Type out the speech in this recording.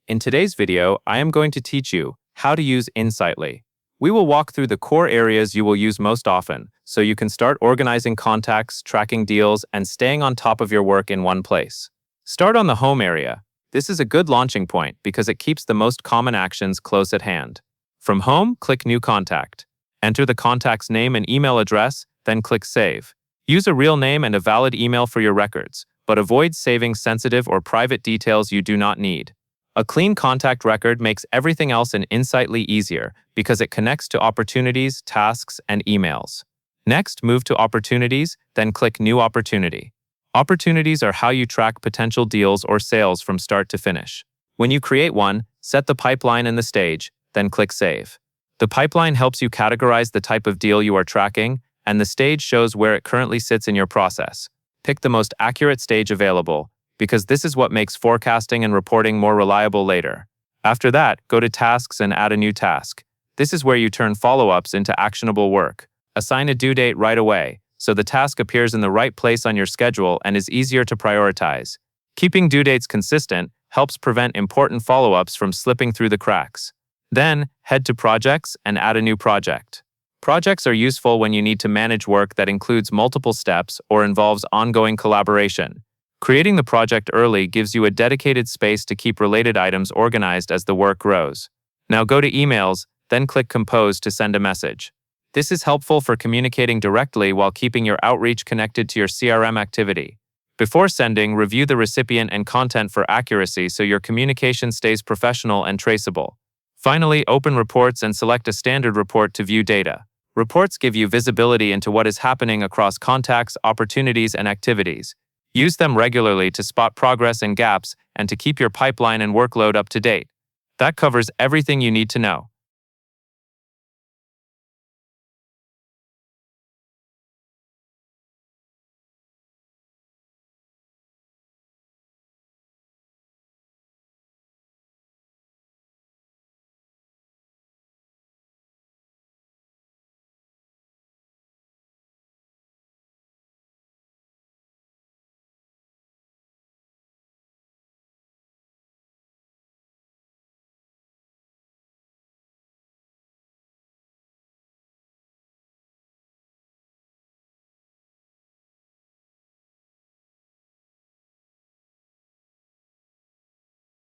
In today's video, I am going to teach you how to use Insightly. We will walk through the core areas you will use most often, so you can start organizing contacts, tracking deals, and staying on top of your work in one place. Start on the home area. This is a good launching point because it keeps the most common actions close at hand. From home, click New Contact. Enter the contact's name and email address, then click Save. Use a real name and a valid email for your records, but avoid saving sensitive or private details you do not need. A clean contact record makes everything else in Insightly easier because it connects to opportunities, tasks, and emails. Next, move to Opportunities, then click New Opportunity. Opportunities are how you track potential deals or sales from start to finish. When you create one, set the pipeline and the stage, then click Save. The pipeline helps you categorize the type of deal you are tracking, and the stage shows where it currently sits in your process. Pick the most accurate stage available, because this is what makes forecasting and reporting more reliable later. After that, go to Tasks and add a new task. This is where you turn follow-ups into actionable work. Assign a due date right away, so the task appears in the right place on your schedule and is easier to prioritize. Keeping due dates consistent helps prevent important follow-ups from slipping through the cracks. Then, head to Projects and add a new project. Projects are useful when you need to manage work that includes multiple steps or involves ongoing collaboration. Creating the project early gives you a dedicated space to keep related items organized as the work grows. Now go to Emails, then click Compose to send a message. This is helpful for communicating directly while keeping your outreach connected to your CRM activity. Before sending, review the recipient and content for accuracy so your communication stays professional and traceable. Finally, open Reports and select a standard report to view data. Reports give you visibility into what is happening across contacts, opportunities, and activities. Use them regularly to spot progress and gaps and to keep your pipeline and workload up to date. That covers everything you need to know.